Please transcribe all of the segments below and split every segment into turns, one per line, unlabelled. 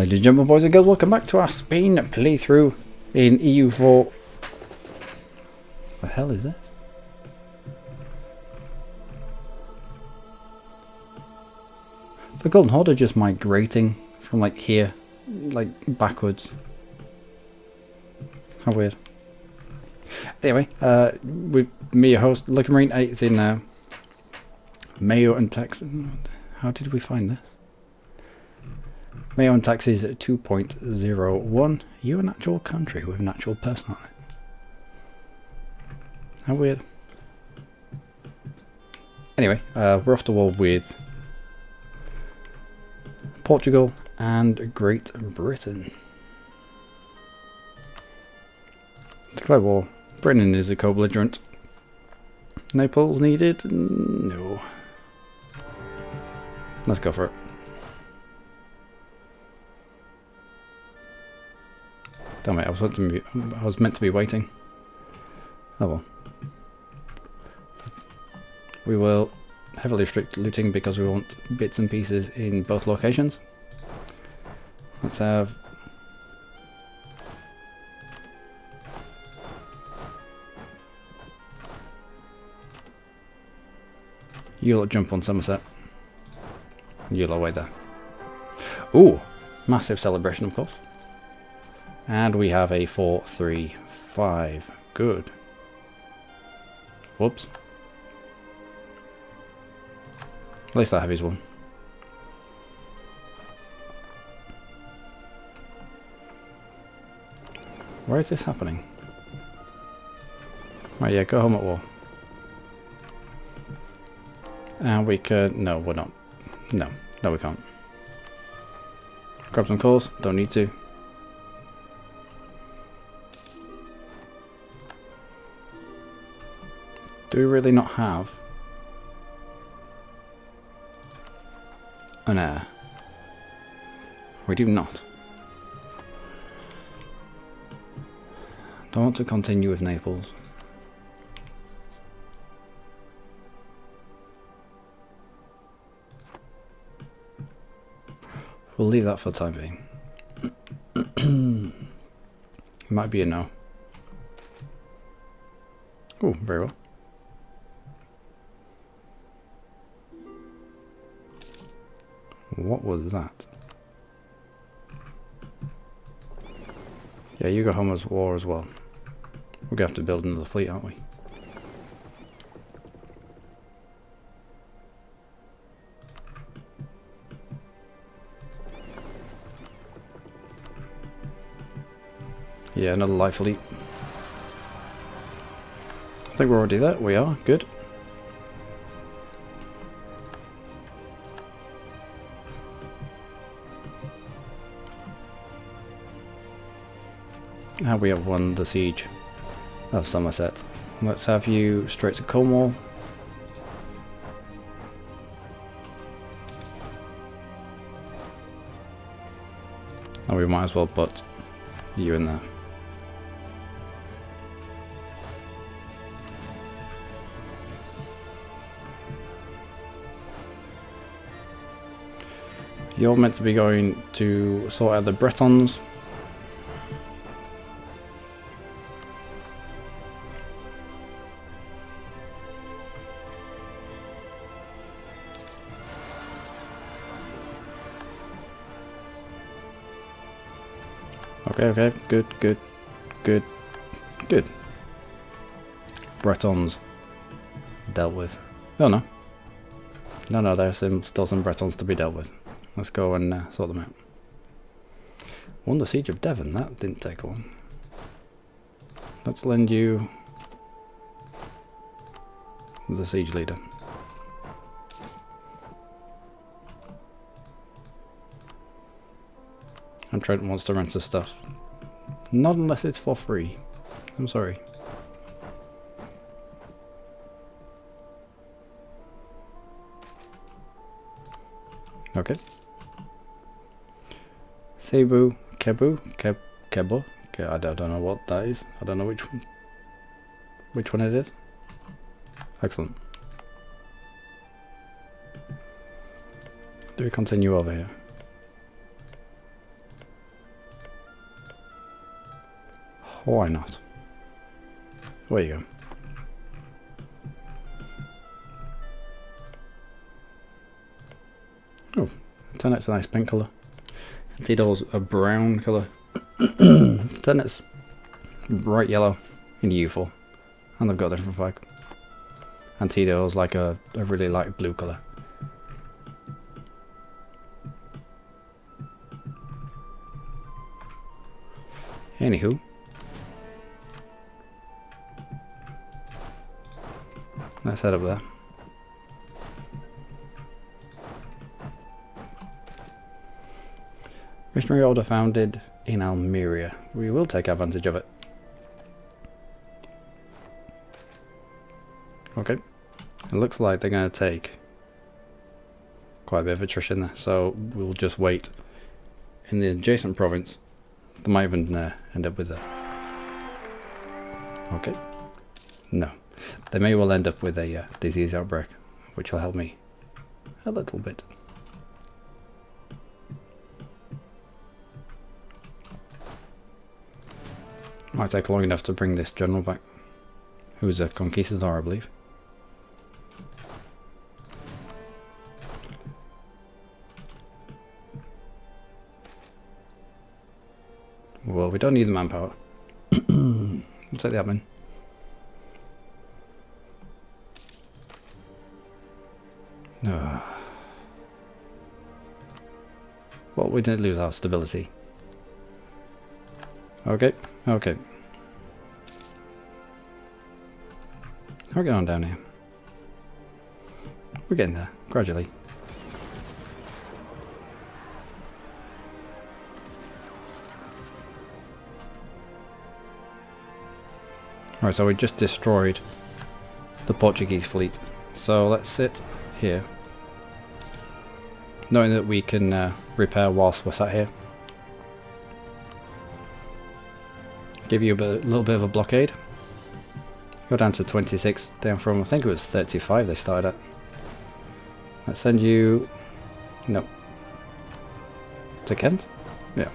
Ladies and gentlemen, boys and girls, welcome back to our Spain playthrough in EU4. The hell is this? The Golden Horde are just migrating from like here, like backwards. How weird. Anyway, with me, your host, Luckymarine, it's in MEIOU and Taxes. How did we find this? MEIOU and Taxes 2.01. You an actual country with an actual person on it. How weird. Anyway, we're off to war with Portugal and Great Britain. Declare war. Britain is a co-belligerent. Naples needed? No. Let's go for it. Damn it, I was meant to be waiting. Oh well. We will heavily restrict looting because we want bits and pieces in both locations. Let's have... You'll jump on Somerset. You'll away there. Ooh! Massive celebration, of course. And we have a 4-3-5. Good. Whoops. At least that heavy's one. Where is this happening? Right, yeah, go home at war. And we could... No, we're not. No, we can't. Grab some cores, don't need to. Do we really not have an heir? We do not. Don't want to continue with Naples. We'll leave that for the time being. It might be a no. Oh, very well. What was that? Yeah, you go home as war as well. We're gonna have to build another fleet, aren't we? Yeah, another light fleet. I think we're already there. We are. Good. Now we have won the siege of Somerset. Let's have you straight to Cornwall. And we might as well put you in there. You're meant to be going to sort out the Bretons. Okay, good. Bretons dealt with. Oh no. No, there's still some Bretons to be dealt with. Let's go and sort them out. Won the siege of Devon, that didn't take long. Let's lend you the siege leader. And Trent wants to rent his stuff. Not unless it's for free. I'm sorry. Okay. Cebu, Kebo. I don't know what that is. I don't know which one it is. Excellent. Do we continue over here? Why not? Where you go? Oh, turnip's a nice pink colour. Tito's a brown colour. Turnip's bright yellow in EU4. And they've got a different flag. And Tito's like a really light blue colour. Anywho. Let's head up there. Missionary order founded in Almeria. We will take advantage of it. Okay. It looks like they're going to take quite a bit of attrition there, so we'll just wait in the adjacent province. They might even end up with a... Okay. No. They may well end up with a disease outbreak, which will help me a little bit. Might take long enough to bring this general back, who's a conquistador, I believe. Well, we don't need the manpower. We'll take the admin. Well, we didn't lose our stability. Okay, okay. How are we getting on down here? We're getting there, gradually. Alright, so we just destroyed the Portuguese fleet. So let's sit here, knowing that we can repair whilst we're sat here. Give you a little bit of a blockade. Go down to 26, down from, I think it was 35 they started at. Let's send you... no. To Kent? Yeah.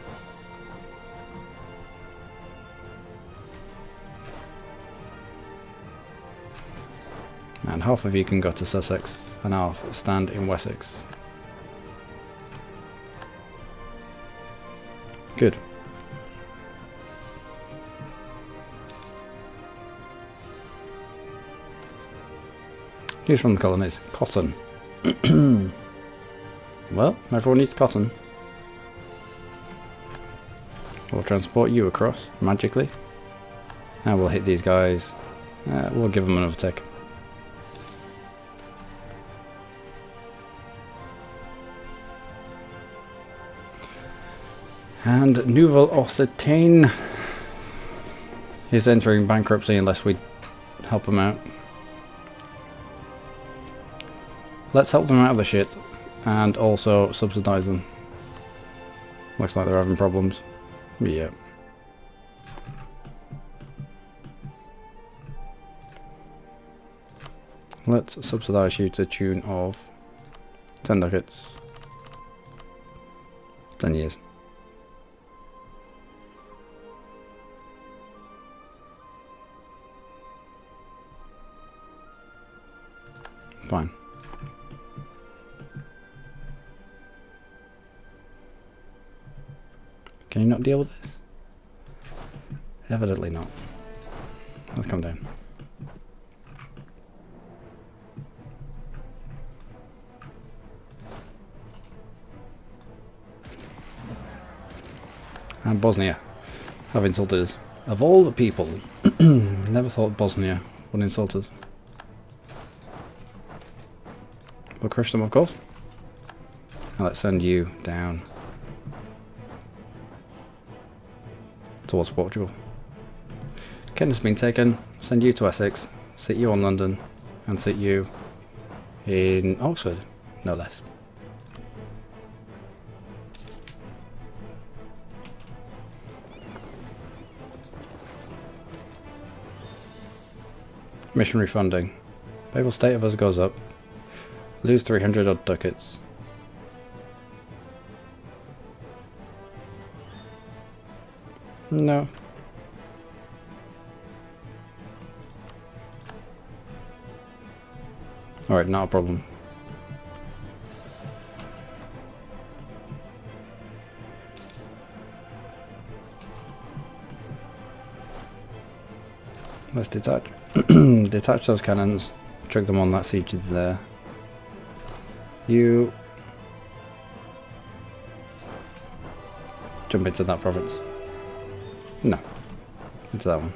And half of you can go to Sussex, and half stand in Wessex. Good. News from the colonies. Cotton. Well, everyone needs cotton. We'll transport you across, magically. And we'll hit these guys. We'll give them another tick. And Nouvelle-Occitanie is entering bankruptcy unless we help them out. Let's help them out of the shit and also subsidise them. Looks like they're having problems. Yeah. Let's subsidise you to the tune of 10 ducats. 10 years. Fine. Can you not deal with this? Evidently not. Let's come down. And Bosnia have insulted us. Of all the people, never thought Bosnia would insult us. We'll crush them, of course. And let's send you down towards Portugal. Kent has been taken. Send you to Essex. Sit you on London. And sit you in Oxford, no less. Missionary funding. Papal state of us goes up. Lose 300 odd ducats. No. Alright, not a problem. Let's detach detach those cannons, chuck them on that siege there. You jump into that province. No, into that one.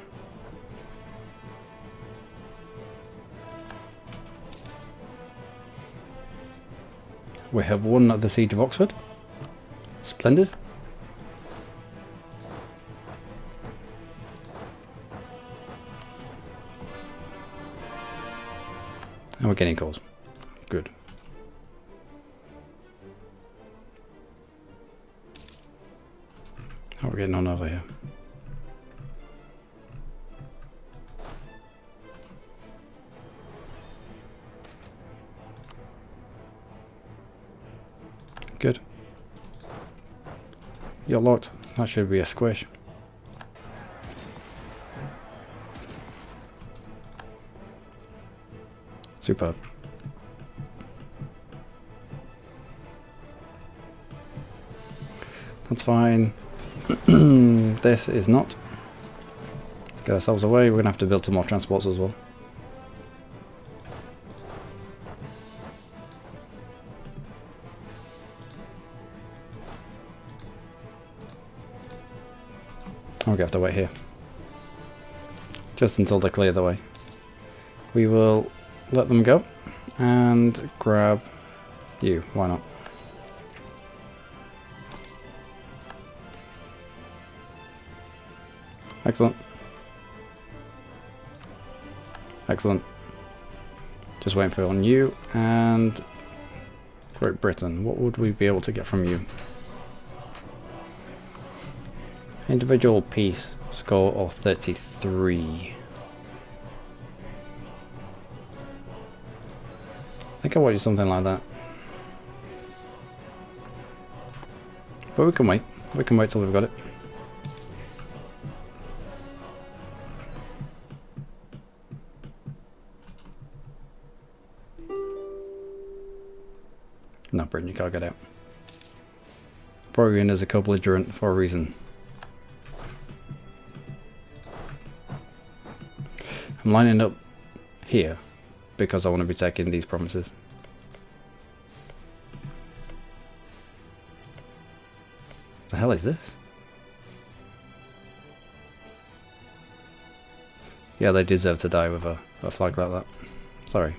We have won the siege of Oxford. Splendid. And we're getting calls. Good. How are we getting on over here? Good. You're locked. That should be a squish. Superb. That's fine. This is not. Let's get ourselves away. We're going to have to build some more transports as well. We're going to have to wait here. Just until they clear the way. We will let them go and grab you. Why not? Excellent. Excellent. Just waiting for on you and Great Britain. What would we be able to get from you? Individual peace score of 33. I think I wanted something like that. But we can wait. We can wait till we've got it. No, Britain, you can't get out. Brought you in as a co-belligerent for a reason. I'm lining up here because I want to be taking these promises. The hell is this? Yeah, they deserve to die with a flag like that. Sorry.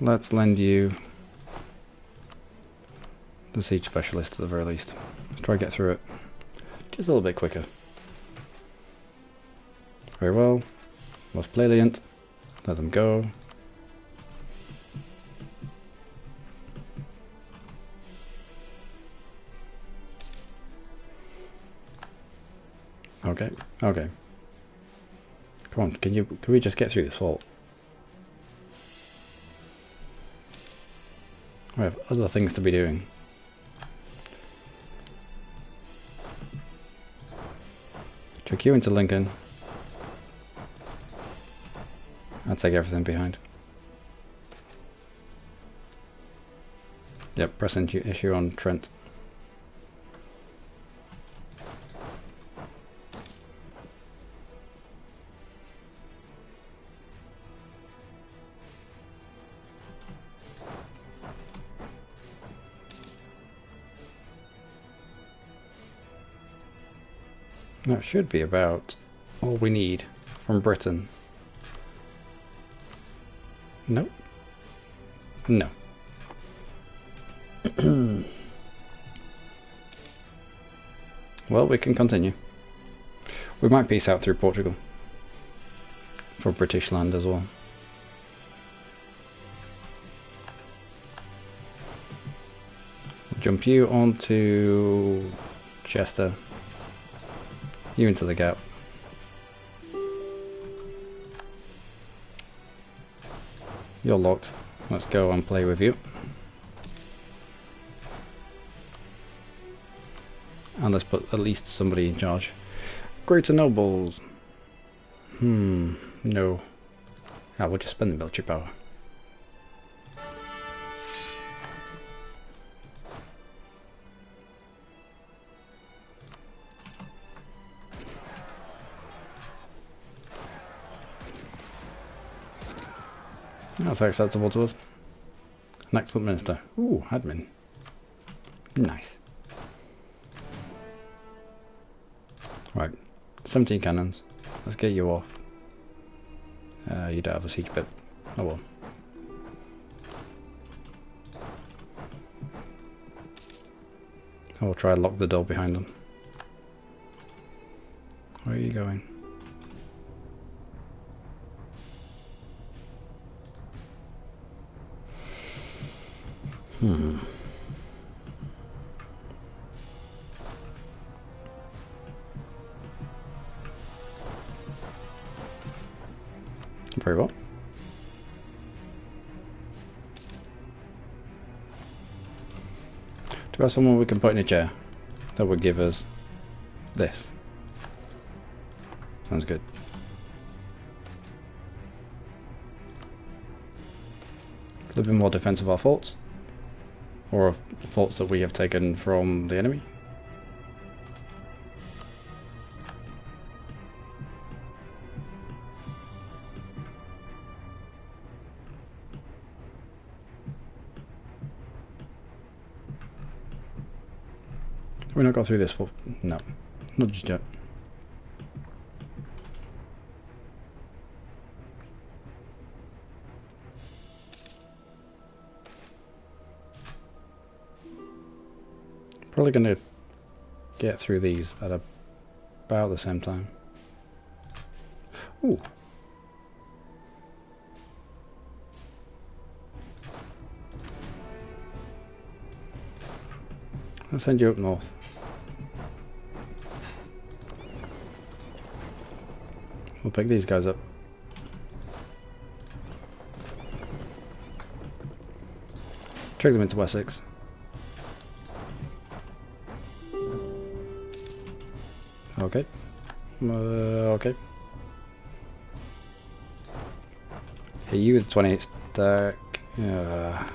Let's lend you the siege specialist at the very least. Let's try to get through it just a little bit quicker. Very well. Most Plailiant. Let them go. Okay, okay. Come on, can we just get through this fault? We have other things to be doing. Chuck you into Lincoln. I'll take everything behind. Yep, pressing issue on Trent. That should be about all we need from Britain. Nope. No. Well, we can continue. We might peace out through Portugal. For British land as well. Jump you onto Chester. You into the gap. You're locked. Let's go and play with you. And let's put at least somebody in charge. Greater nobles. No. Ah, we'll just spend the military power. That's acceptable to us. An excellent minister. Ooh, admin. Nice. Right, 17 cannons. Let's get you off. You don't have a siege bit. Oh well. I will try and lock the door behind them. Where are you going? Very well. Do we have someone we can put in a chair that would give us this? Sounds good. A little bit more defense of our forts, or of forts that we have taken from the enemy. Have we not got through this fort? No, not just yet. Probably going to get through these at about the same time. Ooh. I'll send you up north. We'll pick these guys up. Trick them into Wessex. Okay. Okay. Hit you with 28 stack. There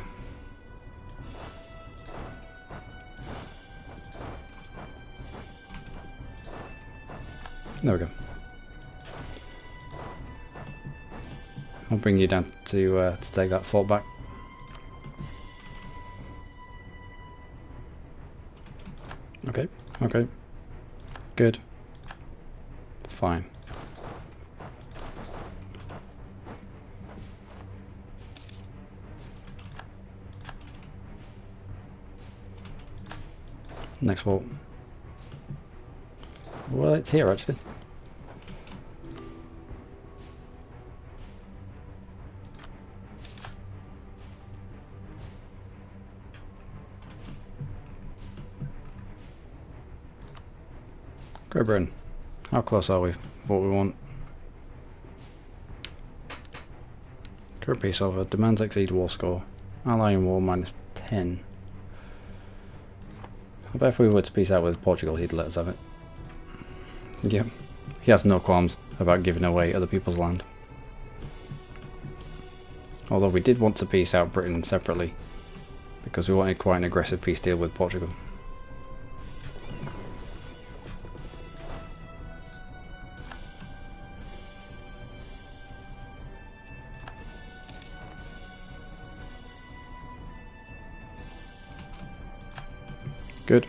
we go. I'll bring you down to take that fort back. Okay. Okay. Good. Fine. Next fort. Well, it's here actually. Great Britain. How close are we? What we want? Current peace offer. Demands exceed war score. Ally in war -10. I bet if we were to peace out with Portugal, he'd let us have it. Yep. He has no qualms about giving away other people's land. Although we did want to peace out Britain separately, because we wanted quite an aggressive peace deal with Portugal. Good.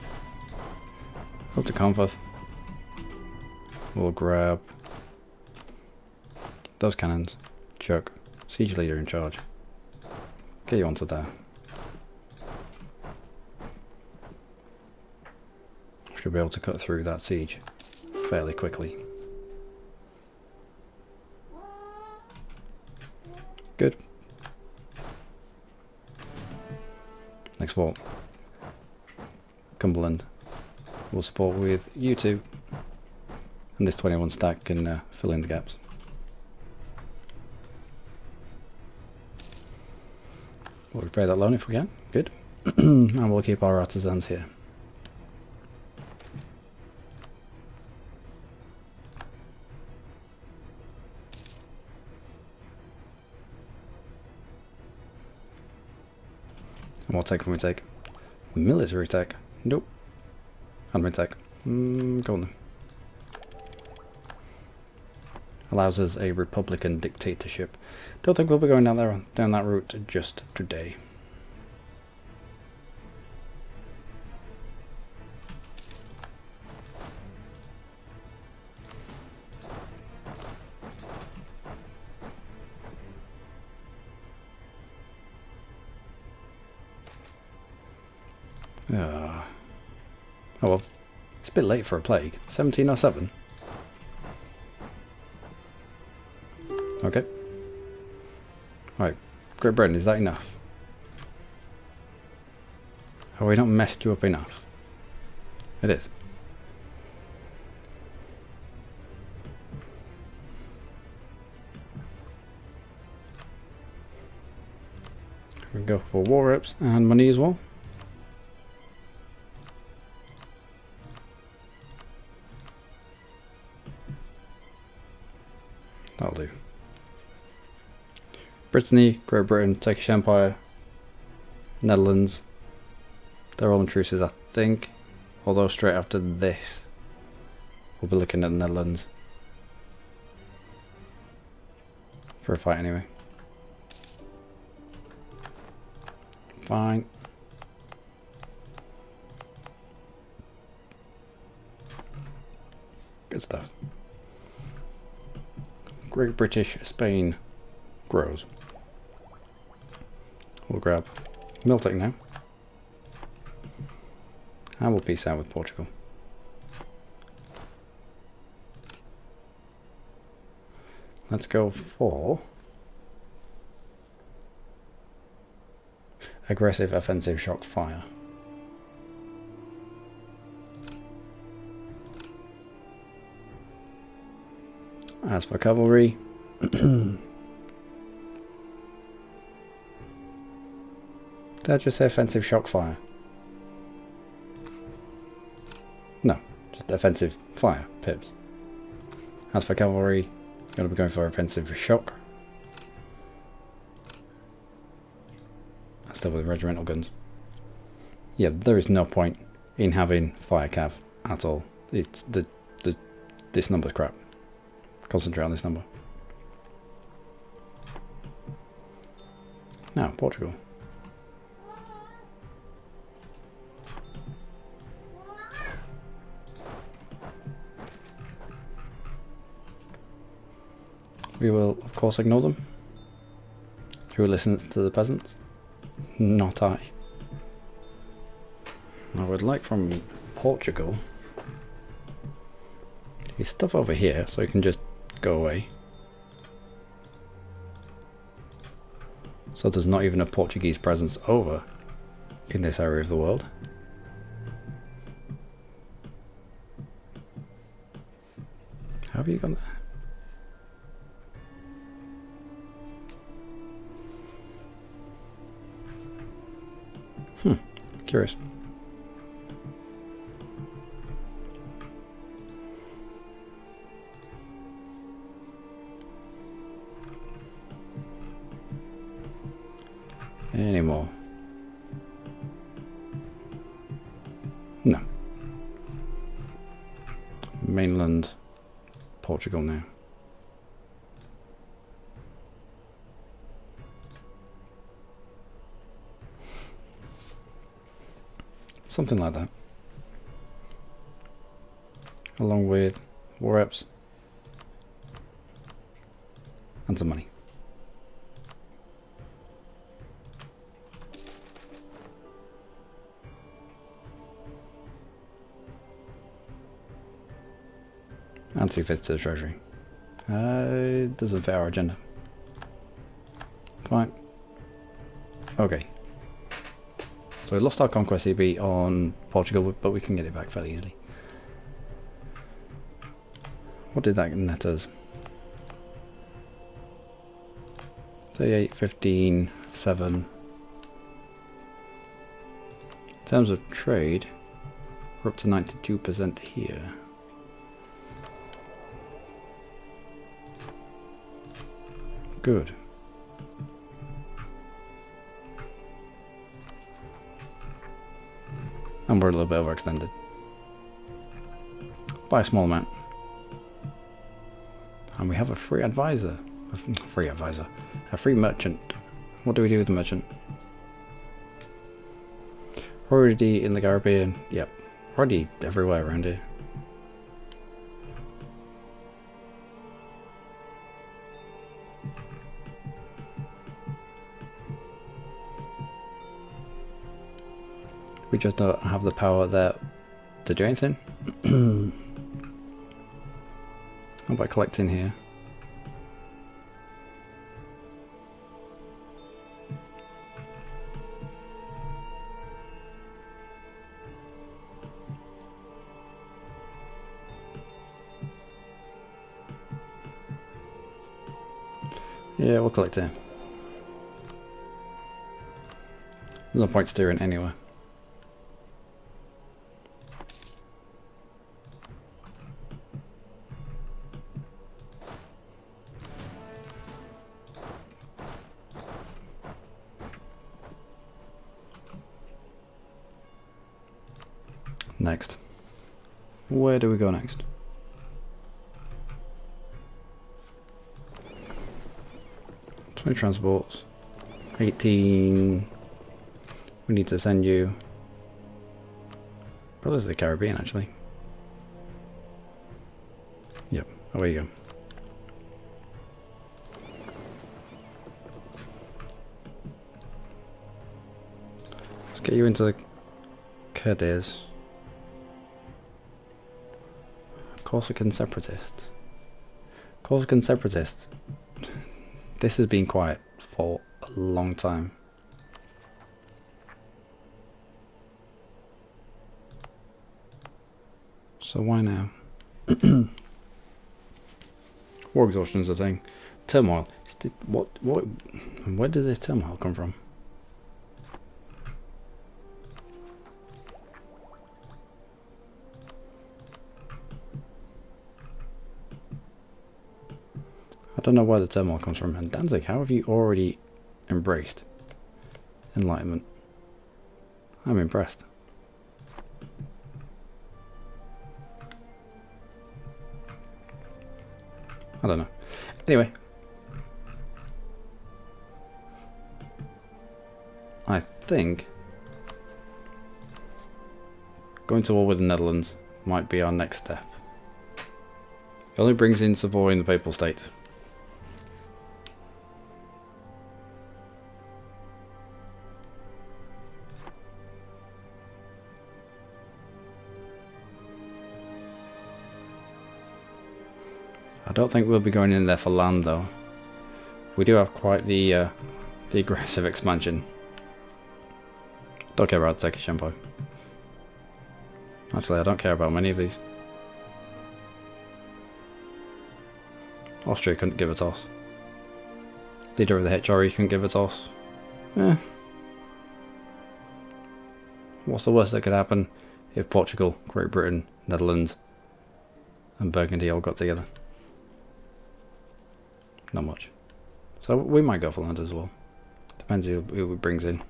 Up to Comforth. We'll grab those cannons. Chuck. Siege leader in charge. Get you onto there. Should be able to cut through that siege fairly quickly. Good. Next fort. Cumberland. We'll support with you two. And this 21 stack can fill in the gaps. We'll repay that loan if we can. Good. And we'll keep our artisans here. And what tech can we take? Military tech. Nope. Admin tech. Go on then. Allows us a Republican dictatorship. Don't think we'll be going down that route just today. Oh well, it's a bit late for a plague. 1707. Okay. Right, Great Britain, is that enough? Have we not messed you up enough? It is. We go for war reps and money as well. That'll do. Brittany, Great Britain, Turkish Empire, Netherlands. They're all in truces, I think. Although straight after this, we'll be looking at the Netherlands. For a fight anyway. Fine. Good stuff. Great British Spain grows. We'll grab Miltech now. And we'll peace out with Portugal. Let's go for aggressive offensive shock fire. As for cavalry, did I just say offensive shock fire? No, just offensive fire, pips. As for cavalry, going to be going for offensive shock. Still with regimental guns. Yeah, there is no point in having fire cav at all. It's this number's crap. Concentrate on this number. Now, Portugal. We will, of course, ignore them. Who listens to the peasants? Not I. I would like from Portugal his stuff over here so he can just go away. So there's not even a Portuguese presence over in this area of the world. How have you gone there? Curious. Any more? No. Mainland Portugal now. Something like that. Along with war reps and some money. And 2/5 to the treasury. Doesn't fit our agenda. Fine. Okay. So we lost our conquest EB on Portugal, but we can get it back fairly easily. What did that net us? 38, 15, 7. In terms of trade, we're up to 92% here. Good. And we're a little bit overextended. By a small amount. And we have a free advisor. A free advisor. A free merchant. What do we do with the merchant? Already in the Caribbean. Yep. Already everywhere around here. We just don't have the power there to do anything. How about collecting here? Yeah, we'll collect here. There's no point steering anywhere. Next. Where do we go next? Twenty transports. 18. We need to send you. Probably to the Caribbean, actually. Yep. Away you go. Let's get you into the Cadiz. Corsican separatists. Corsican separatists. This has been quiet for a long time. So why now? War exhaustion is a thing. Turmoil. Where does this turmoil come from? I don't know where the turmoil comes from. And Danzig, how have you already embraced enlightenment? I'm impressed. I don't know. Anyway. I think going to war with the Netherlands might be our next step. It only brings in Savoy and the Papal States. I don't think we'll be going in there for land though. We do have quite the aggressive expansion. Don't care about the Turkish Empire. Actually, I don't care about many of these. Austria couldn't give a toss. Leader of the HRE couldn't give a toss. What's the worst that could happen if Portugal, Great Britain, Netherlands and Burgundy all got together? Not much. So we might go for land as well. Depends who it brings in.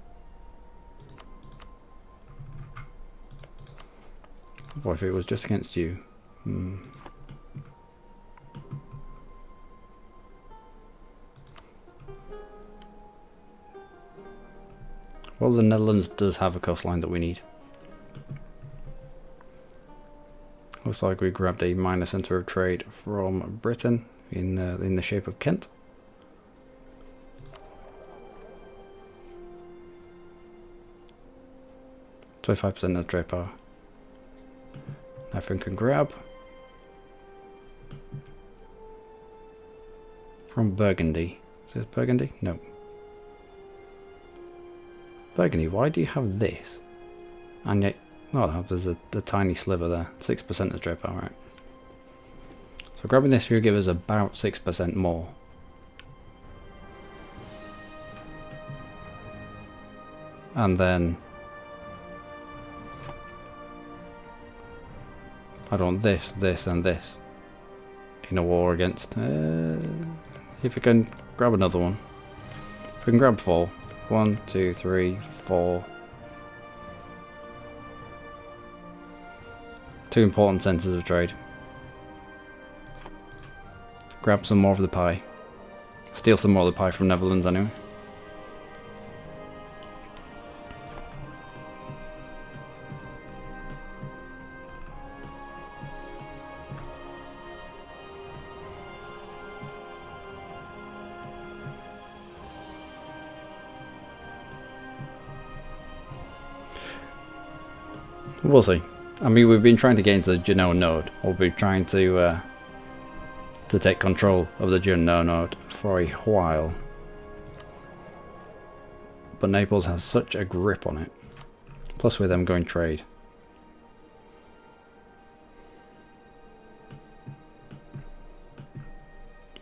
What if it was just against you? Well, the Netherlands does have a coastline that we need. Looks like we grabbed a minor centre of trade from Britain in the shape of Kent. %25% of trade power. Everyone can grab from Burgundy. Is this Burgundy? No. Burgundy, why do you have this? And yet, no, there's a tiny sliver there. 6% of trade power, right? So grabbing this will give us about 6% more. And then I don't want this, this and this in a war against... if we can grab another one. If we can grab 4. 1, 2, 3, 4. Two important centres of trade. Grab some more of the pie. Steal some more of the pie from Netherlands anyway. We'll see. I mean, we've been trying to get into the Genoa node, or we've been trying to take control of the Genoa node for a while. But Naples has such a grip on it. Plus with them going trade.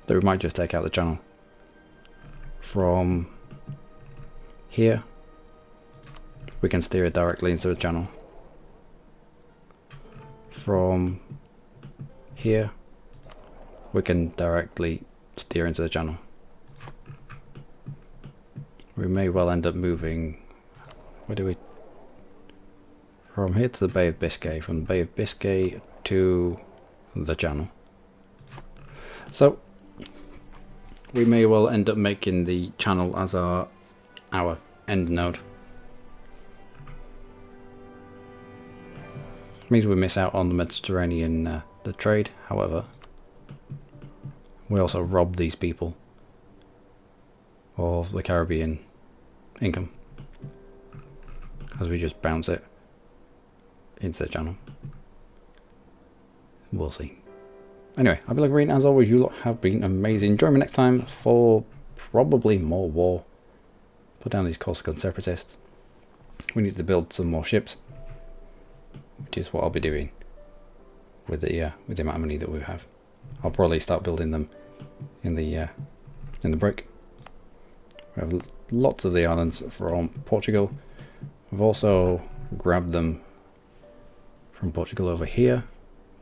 That we might just take out the channel. From here, we can steer it directly into the channel. From here, we can directly steer into the channel. We may well end up moving, where do we, from here to the Bay of Biscay, from the Bay of Biscay to the channel. So we may well end up making the channel as our end node. Means we miss out on the Mediterranean the trade. However, we also rob these people of the Caribbean income as we just bounce it into the channel. We'll see. Anyway, I've been Luckymarine. As always, you lot have been amazing. Join me next time for probably more war. Put down these Corsican separatists. We need to build some more ships, which is what I'll be doing with the amount of money that we have. I'll probably start building them in the break. We have lots of the islands from Portugal. We've also grabbed them from Portugal over here,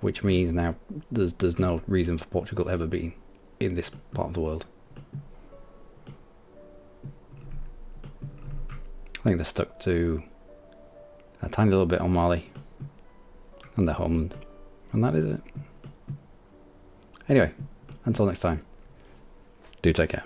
which means now there's no reason for Portugal ever being in this part of the world. I think they're stuck to a tiny little bit on Mali. And they're homeland. And that is it. Anyway, until next time, do take care.